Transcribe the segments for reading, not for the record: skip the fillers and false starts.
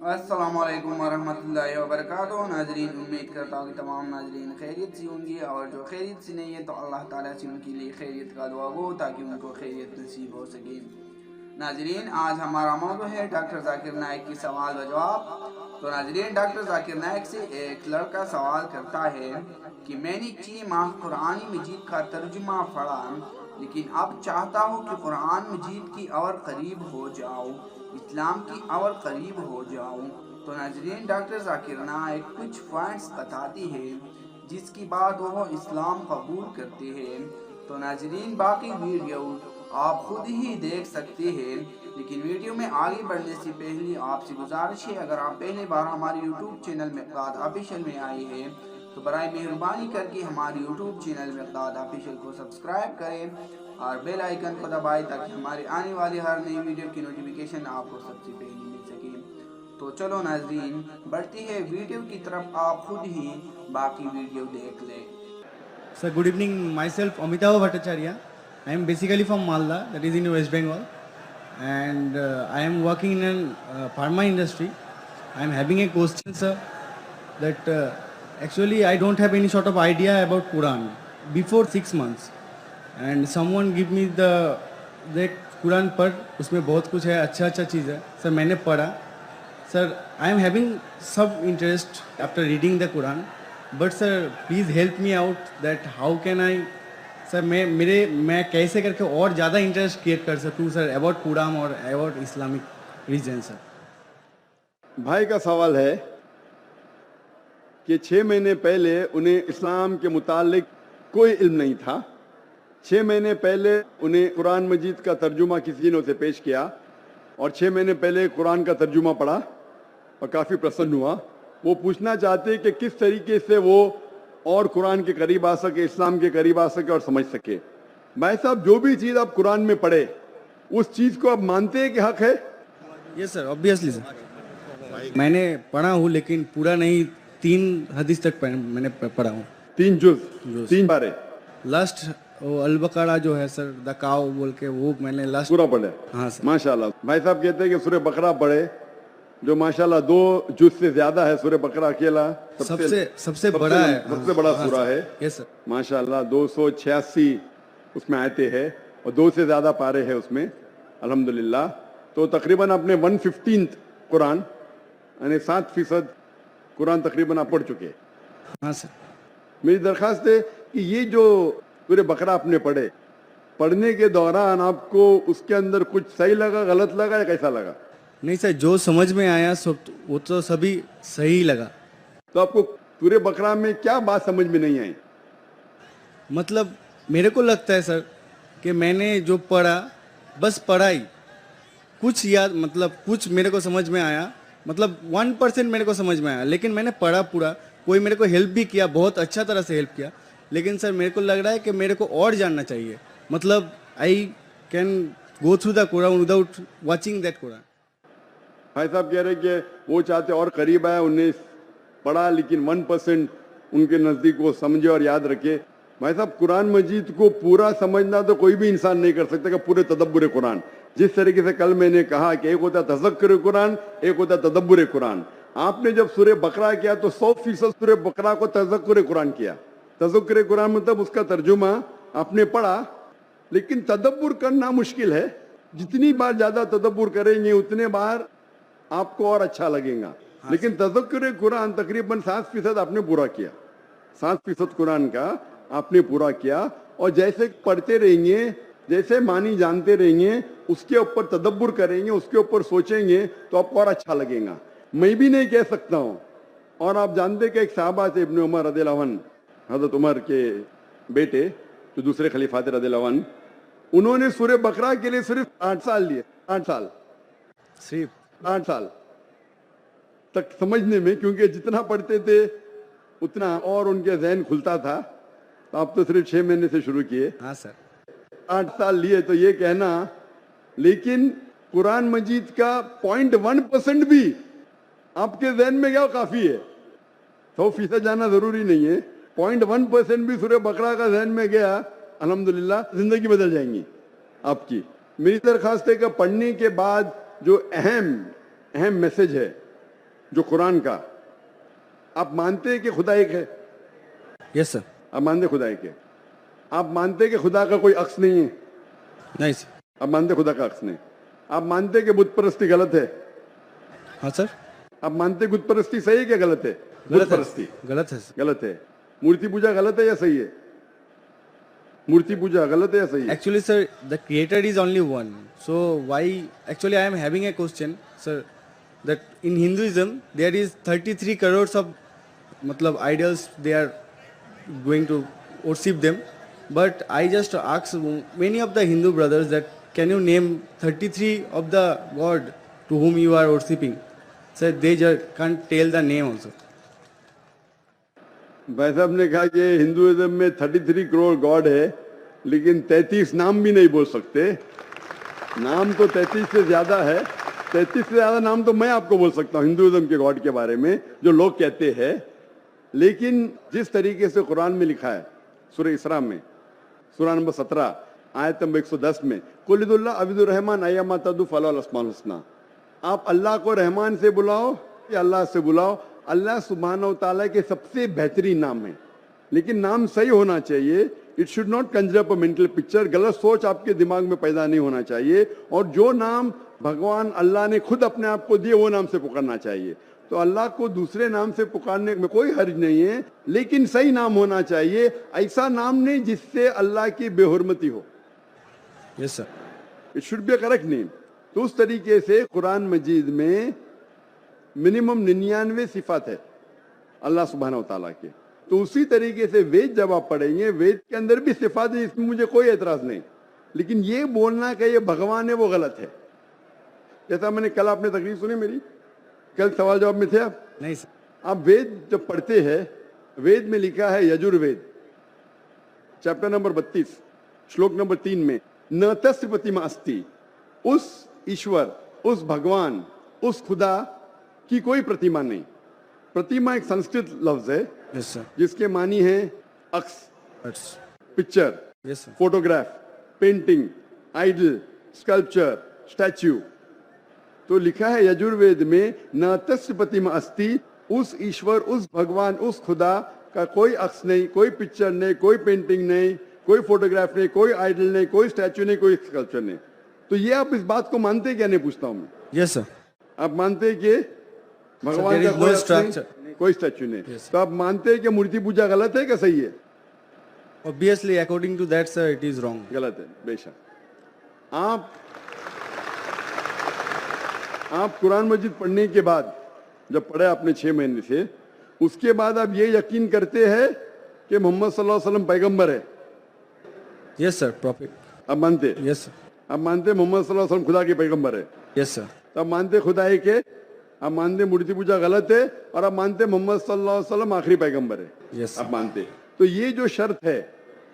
अस्सलाम वालेकुम वरहमतुल्लाहि वबरकातुहू। नाजरीन, उम्मीद करता हूँ कि तमाम नाजरीन खैरियत से होंगी, और जो खैरियत से नहीं है तो अल्लाह ताला से उनके लिए खैरियत का दुआ हो ताकि उनको खैरियत नसीब हो सके। नाजरीन, आज हमारा मौजू है डॉक्टर जाकिर नाइक की सवाल व जवाब। तो नाजरीन, डॉक्टर जाकिर नाइक से एक लड़का सवाल करता है कि मैंने 6 माह कुरान मजीद का तर्जुमा पढ़ा, लेकिन अब चाहता हूँ कि कुरान मजीद की और करीब हो जाऊँ, इस्लाम की और करीब हो जाऊँ। तो नाजरीन, डॉक्टर जाकिर नाइक कुछ पॉइंट्स बताती है जिसकी बात वो इस्लाम कबूल करते हैं। तो नाजरीन, बाकी वीडियो आप खुद ही देख सकते हैं, लेकिन वीडियो में आगे बढ़ने से पहले आपसे गुजारिश है, अगर आप पहली बार हमारे यूट्यूब चैनल मिक़दाद ऑफिशियल में आए हैं तो बराए मेहरबानी करके हमारे यूट्यूब चैनल मिक़दाद ऑफिशियल को सब्सक्राइब करें और बेल आइकन को दबाएं ताकि हमारे आने वाली हर नई वीडियो की नोटिफिकेशन आपको सबसे पहले मिल सके। तो चलो नाजरीन, बढ़ती है वीडियो की तरफ, आप खुद ही बाकी वीडियो देख लें। Sir, good evening. Myself, Amitava Bhattacharya. I am basically from Malda, that is in West Bengal, and I am working in an pharma industry. I am having a question, sir, that actually I don't have any sort of idea about Quran before 6 months, and someone give me that Quran पर उसमें बहुत कुछ है, अच्छा अच्छा चीज़ है sir, मैंने पढ़ा sir. I am having some interest after reading the Quran. But sir please help me out that how can I sir, मैं कैसे करके और ज़्यादा इंटरेस्ट क्रिएट कर सकूँ सर अबाउट कुरान और अबाउट इस्लामिक रीजन सर. भाई का सवाल है कि 6 महीने पहले उन्हें इस्लाम के मुतालिक कोई इल्म नहीं था। 6 महीने पहले उन्हें कुरान मजीद का तर्जुमा किसी ने उसे पेश किया और 6 महीने पहले कुरान का तर्जुमा पढ़ा और काफ़ी प्रसन्न हुआ। वो पूछना चाहते हैं कि किस तरीके से वो और कुरान के करीब आ सके, इस्लाम के करीब आ सके और समझ सके। भाई साहब, जो भी चीज़ आप कुरान में पढ़े उस चीज़ को आप मानते हैं कि हक है? Yes sir, obviously sir. मैंने पढ़ा हूँ लेकिन पूरा नहीं, 3 हदीस तक मैंने पढ़ा हूँ. 3 जुज़, 3 बारे लास्ट अल बकरा जो है सर, द काव बोल के, वो मैंने लास्ट पूरा पढ़े। हाँ सर. माशाल्लाह। भाई साहब कहते हैं कि सूरह बकरा पढ़े, जो माशाल्लाह 2 जुज़ से ज्यादा है। सूरह बकरा अकेला सबसे बड़ा है, सबसे बड़ा सूरा है। Yes sir. माशाल्लाह 286 उसमें आयते हैं और 2 से ज्यादा पारे हैं उसमें, अल्हम्दुलिल्लाह। तो तकरीबन आपने 115 कुरान यानी 7% कुरान तकरीबन आप पढ़ चुके हैं। हाँ सर. मेरी दरख्वास्त है कि ये जो सूरह बकरा आपने पढ़े, पढ़ने के दौरान आपको उसके अंदर कुछ सही लगा, गलत लगा या कैसा लगा? नहीं सर, जो समझ में आया वो तो सभी सही लगा. तो आपको सूरह बकरा में क्या बात समझ में नहीं आई? मतलब मेरे को लगता है सर कि मैंने जो पढ़ा बस पढ़ाई, कुछ याद, मतलब कुछ मेरे को समझ में आया, मतलब 1% मेरे को समझ में आया, लेकिन मैंने पढ़ा पूरा. कोई मेरे को हेल्प भी किया, बहुत अच्छा तरह से हेल्प किया, लेकिन सर मेरे को लग रहा है कि मेरे को और जानना चाहिए. मतलब I can go through the Quran without watching that Quran. भाई साहब कह रहे कि वो चाहते और करीब आए, उन्हें पढ़ा लेकिन 1% उनके नज़दीक वो समझे और याद रखे। भाई साहब, कुरान मजीद को पूरा समझना तो कोई भी इंसान नहीं कर सकता कि पूरे तदब्बुर कुरान। जिस तरीके से कल मैंने कहा कि एक होता है तज़क्कुर कुरान, एक होता है तदब्बुर कुरान। आपने जब सूरह बकरा किया तो 100% सूरह बकरा को तज़क्कुर कुरान किया। तज़क्कुर कुरान मतलब उसका तर्जुमा आपने पढ़ा, लेकिन तदब्बुर करना मुश्किल है। जितनी बार ज़्यादा तदब्बुर करेंगे उतने बार आपको और अच्छा लगेगा। हाँ, लेकिन तज़क्कुर कुरान तकरीबन 7% आपने पूरा किया। 7% कुरान का आपने पूरा किया, और जैसे पढ़ते रहेंगे, जैसे मानी जानते रहेंगे, उसके ऊपर तदब्बुर करेंगे, उसके ऊपर सोचेंगे तो आपको और अच्छा लगेगा। मैं भी नहीं कह सकता हूँ। और आप जानते कि एक साहबा थे इब्न उमर रज़ियल्लाहु अन्हु, हज़रत उमर के बेटे जो दूसरे खलीफा थे रज़ियल्लाहु अन्हु, उन्होंने सूरह बकरा के लिए सिर्फ 8 साल लिए। 8 साल, सिर्फ 8 साल तक समझने में, क्योंकि जितना पढ़ते थे उतना और उनके जहन खुलता था। तो आप तो सिर्फ 6 महीने से शुरू किए। हाँ सर. 8 साल लिए तो ये कहना, लेकिन कुरान मजीद का 0.1% भी आपके जहन में क्या काफी है। 100% जाना जरूरी नहीं है। 0.1% भी सूरह बकरा का जहन में गया, अल्हम्दुलिल्लाह जिंदगी बदल जाएंगी आपकी। मेरी दरखास्त है कि पढ़ने के बाद जो अहम मैसेज है जो कुरान का, आप मानते हैं कि खुदा एक है? Yes sir. आप मानते खुदा एक है? आप मानते कि खुदा का कोई अक्स नहीं है? नहीं सर। आप मानते खुदा का अक्स नहीं? आप मानते कि बुत परस्ती गलत है? हाँ सर। आप मानते बुत परस्ती सही है क्या गलत है? बुत परस्ती गलत है सर। गलत है। मूर्ति पूजा गलत है या सही है? मूर्ति पूजा गलत है या सही है? Actually, sir, the creator is only one. So why? Actually, I am having a question, sir. That in Hinduism there is 33 crores of, matlab, idols. They are going to worship them. But I just ask many of the Hindu brothers that can you name 33 of the god to whom you are worshipping? Sir, they just can't tell the name also. भाई साहब ने कहा कि Hinduism में 33 crore God है, लेकिन 33 नाम भी नहीं बोल सकते। नाम तो 33 से ज्यादा है। 33 से ज्यादा नाम तो मैं आपको बोल सकता हूँ हिंदुइज्म के गॉड के बारे में, जो लोग कहते हैं। लेकिन जिस तरीके से कुरान में लिखा है, सूरह इसरा में, सूरह नंबर 17 आयत नंबर 110 में, कुलिदुल्ला अबिदुर रहमान अय्यमा तदु फलाल अस्माउल हुस्ना, आप अल्लाह को रहमान से बुलाओ या अल्लाह से बुलाओ, अल्लाह सुब्हानहू व तआला के सबसे बेहतरीन नाम है। लेकिन नाम सही होना चाहिए। It should not Kanjar up a mental picture. गलत सोच आपके दिमाग में पैदा नहीं होना चाहिए। और जो नाम भगवान अल्लाह ने खुद अपने आप को दिए वो नाम से पुकारना चाहिए। तो अल्लाह को दूसरे नाम से पुकारने में कोई हर्ज नहीं है, लेकिन सही नाम होना चाहिए। ऐसा नाम नहीं जिससे अल्लाह की बेहुरमती हो। Yes sir. It should be a correct name. तो उस तरीके से कुरान मजीद में मिनिमम 99 सिफात है अल्लाह सुब्हानहू व तआला के। तो उसी तरीके से वेद जब आप पढ़ेंगे, वेद के अंदर भी सिफात है, इसमें मुझे कोई एतराज नहीं। लेकिन ये बोलना कि ये भगवान है वो गलत है। जैसा मैंने कल, आपने तकरीर सुनी मेरी, कल सवाल जवाब में थे आप? नहीं सर। आप वेद जब पढ़ते हैं, वेद में लिखा है यजुर्वेद चैप्टर नंबर 32 श्लोक नंबर 3 में, न तस्य प्रतिमा अस्ति, उस ईश्वर, उस भगवान, उस खुदा की कोई प्रतिमा नहीं। प्रतिमा एक संस्कृत लफ्ज है यस सर। जिसके मानी है अक्स, picture, yes sir. Photograph, painting, idol, sculpture, statue. तो लिखा है यजुर्वेद में, न तस्य प्रतिमा अस्ति, उस ईश्वर, उस भगवान, उस खुदा का कोई अक्स नहीं, कोई पिक्चर नहीं, कोई पेंटिंग नहीं, कोई फोटोग्राफ नहीं, कोई आइडल नहीं, कोई स्टैच्यू नहीं, कोई स्कल्पचर नहीं। तो ये आप इस बात को मानते क्या? नहीं पूछता हूं मैं। Yes sir. आप मानते हैं कि भगवान का कोई स्ट्रक्चर, कोई स्टैच्यू नहीं? Yes, तो आप मानते हैं कि मूर्ति पूजा गलत है क्या सही है? Obviously, according to that, sir, it is wrong. गलत है बेशक। आप कुरान मजीद पढ़ने के बाद, जब पढ़े आपने 6 महीने से, उसके बाद आप ये यकीन करते हैं कि मोहम्मद सल्लल्लाहु अलैहि वसल्लम पैगंबर है? Yes sir, prophet. आप मानते हैं? Yes sir. आप मानते हैं मोहम्मद सल्लल्लाहु अलैहि वसल्लम खुदा के पैगंबर है? Yes sir. तो आप मानते खुदा एक है, आप मानते मूर्ति पूजा गलत है, और आप मानते मोहम्मद सल्लल्लाहु अलैहि वसल्लम आखिरी पैगंबर है? Yes, आप मानते। तो ये जो शर्त है,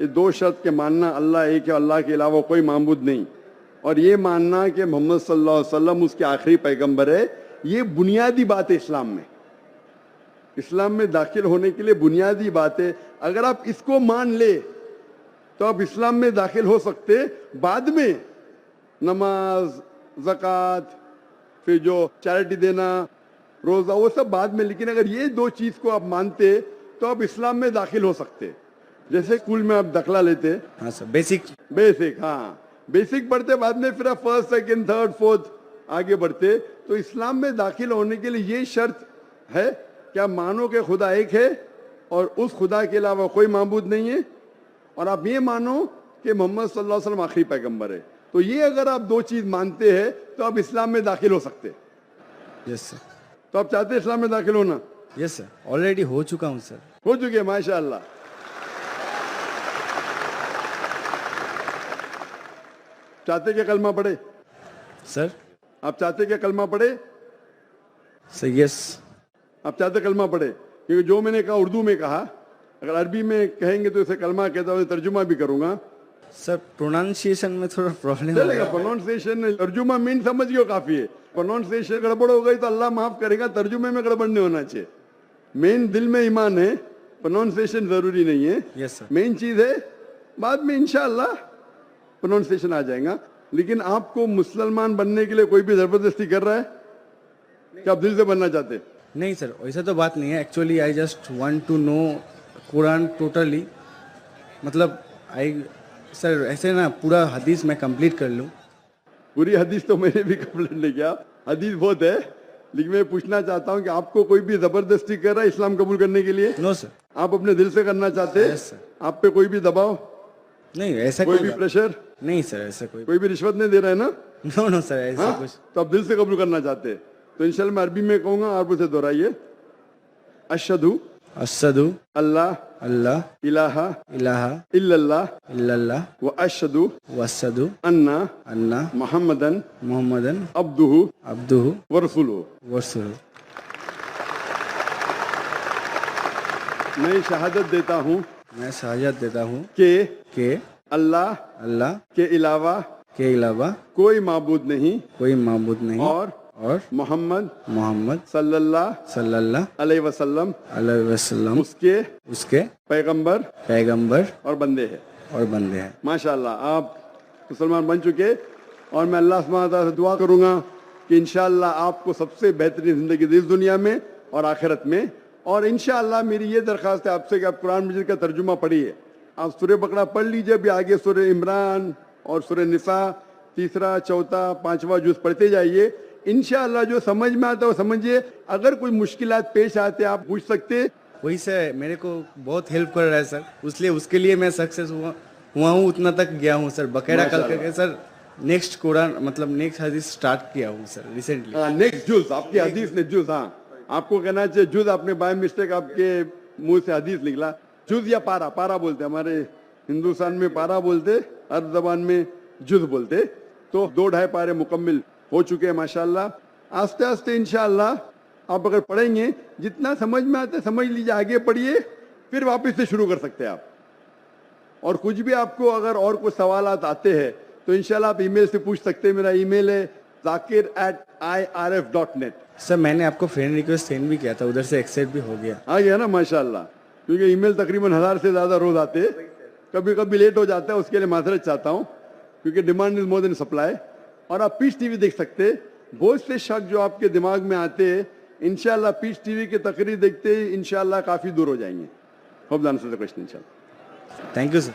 ये 2 शर्त के मानना, अल्लाह एक है, अल्लाह के अलावा कोई माबूद नहीं, और ये मानना कि मोहम्मद सल्लल्लाहु अलैहि वसल्लम उसके आखिरी पैगंबर है, ये बुनियादी बात है इस्लाम में। इस्लाम में दाखिल होने के लिए बुनियादी बात है। अगर आप इसको मान ले तो आप इस्लाम में दाखिल हो सकते। बाद में नमाज, ज़कात, फिर जो चैरिटी देना, रोजा, वो सब बाद में। लेकिन अगर ये 2 चीज को आप मानते तो आप इस्लाम में दाखिल हो सकते। जैसे स्कूल में आप दाखिला लेते, हाँ सर, बेसिक। हाँ, बेसिक पढ़ते, बाद में फिर आप 1st, 2nd, 3rd, 4th आगे बढ़ते। तो इस्लाम में दाखिल होने के लिए ये शर्त है कि आप मानो कि खुदा एक है और उस खुदा के अलावा कोई माबूद नहीं है, और आप ये मानो कि मोहम्मद सल्लल्लाहु अलैहि वसल्लम आखिरी पैगंबर है। तो ये अगर आप 2 चीज मानते हैं तो आप इस्लाम में दाखिल हो सकते। Yes sir. तो आप चाहते हैं इस्लाम में दाखिल होना? यस सर, ऑलरेडी हो चुका हूँ सर। हो चुके, माशाअल्लाह। चाहते क्या कलमा पढ़े? सर। आप चाहते क्या कलमा पढ़े? Sir yes. आप चाहते कलमा पढ़े? क्योंकि जो मैंने कहा उर्दू में कहा, अगर अरबी में कहेंगे तो इसे कलमा कहता हूँ, तर्जुमा भी करूंगा। सर प्रोनाउंसिएशन में थोड़ा प्रॉब्लम चलेगा। प्रोनाउंसिएशन, तर्जुमा मीन समझ गए काफी है। प्रोनाउंसिएशन गड़बड़ हो गई तो अल्लाह माफ करेगा, तर्जुमे में गड़बड़ नहीं होना चाहिए। मेन दिल में ईमान है, प्रोनाउंसिएशन जरूरी नहीं है। Yes sir. मेन चीज है, बाद में इंशाअल्लाह प्रोनाउंसिएशन आ जाएगा। लेकिन आपको मुसलमान बनने के लिए कोई भी जबरदस्ती कर रहा है कि आप दिल से बनना चाहते? नहीं सर, वैसा तो बात नहीं है. Actually I just want to know Quran totally. मतलब आई सर ऐसे ना पूरा हदीस मैं कंप्लीट कर लूँ. पूरी हदीस तो मैंने भी कंप्लीट नहीं किया, हदीस बहुत है, लेकिन मैं पूछना चाहता हूँ कि आपको कोई भी जबरदस्ती कर रहा है इस्लाम कबूल करने के लिए? No sir. आप अपने दिल से करना चाहते हैं? Yes, sir. आप पे कोई भी दबाव, नहीं ऐसा कोई कोई भी बात- प्रेशर, नहीं सर, ऐसा कोई कोई भी रिश्वत नहीं दे रहा है ना? नो नो सर, ऐसा हाँ? कुछ. तो आप दिल से कबूल करना चाहते हैं तो इंशाल्लाह मैं अरबी में कहूंगा, आप उसे दोहराइए. अशहदु अशहदु अल्लाह अल्लाह इलाहा इलाहा इल्लल्लाह इल्लल्लाह व अशहदु व अशहदु अन्ना अन्ना मुहम्मदन मुहम्मदन अब्दुहु अब्दुहु व रसूलुहु. व रसूलुहु. मैं शहादत देता हूँ मैं शहादत देता हूँ कि कि अल्लाह अल्लाह के अलावा के अलावा कोई माबूद नहीं कोई माबूद नहीं और मोहम्मद मोहम्मद सल्लल्लाहु सल्लल्लाहु अलैहि वसल्लम अलैहि वसल्लम उसके पैगंबर पैगंबर और बंदे हैं. और बंदे हैं. माशाल्लाह आप मुसलमान बन चुके और मैं अल्लाह सुब्हानहू व तआला से दुआ करूंगा कि इंशाअल्लाह आपको सबसे बेहतरीन जिंदगी दे इस दुनिया में और आखिरत में. और इंशाअल्लाह मेरी ये दरख्वास्त है आपसे कि आप कुरान मजीद का तर्जुमा पढ़िए. आप सूरह बकरा पढ़ लीजिए, अभी आगे सूरह इमरान और सूरह निसा तीसरा चौथा पांचवा जुज़ पढ़ते जाइए. इंशाअल्लाह जो समझ में आता है वो समझिए. अगर कोई मुश्किलात पेश आते आप पूछ सकते. वही से मेरे को बहुत हेल्प कर रहा है सर, इसलिए उसके लिए मैं सक्सेस हुआ हूँ, उतना तक गया हूँ सर. बकायदा कल करके सर नेक्स्ट कुरान मतलब नेक्स्ट हदीस स्टार्ट किया हूँ सर रिसेंटली. नेक्स्ट जुज़ आपकी हदीस ने जुज़, हाँ आपको कहना चाहिए जुज़, आपने बाय मिस्टेक आपके मुंह से हदीस निकला. जुज़ या पारा, पारा बोलते हमारे हिंदुस्तान में पारा बोलते, अरब जबान में जुज़ बोलते. तो 2-2.5 पारे मुकम्मिल हो चुके हैं माशाल्लाह. आस्ते आस्ते इंशाअल्लाह आप अगर पढ़ेंगे जितना समझ में आता है समझ लीजिए, आगे पढ़िए, फिर वापस से शुरू कर सकते हैं आप. और कुछ भी आपको अगर और कुछ सवालात आते हैं तो इंशाल्लाह आप ईमेल से पूछ सकते हैं. मेरा ईमेल है zakir@irf.net. सर मैंने आपको फ्रेंड रिक्वेस्ट सेंड भी किया था, उधर से एक्सेप्ट भी हो गया. आ गया ना माशाल्लाह. क्योंकि ईमेल तकरीबन 1000 से ज़्यादा रोज आते हैं, कभी कभी लेट हो जाता है, उसके लिए माजरत चाहता हूँ क्योंकि demand is more than supply. और आप पीस टीवी देख सकते हैं. बहुत से शक जो आपके दिमाग में आते हैं इंशाल्लाह पीस टीवी के तकरीर देखते ही इंशाल्लाह काफ़ी दूर हो जाएंगे. Hope the answer the question इंशाल्लाह. Thank you sir.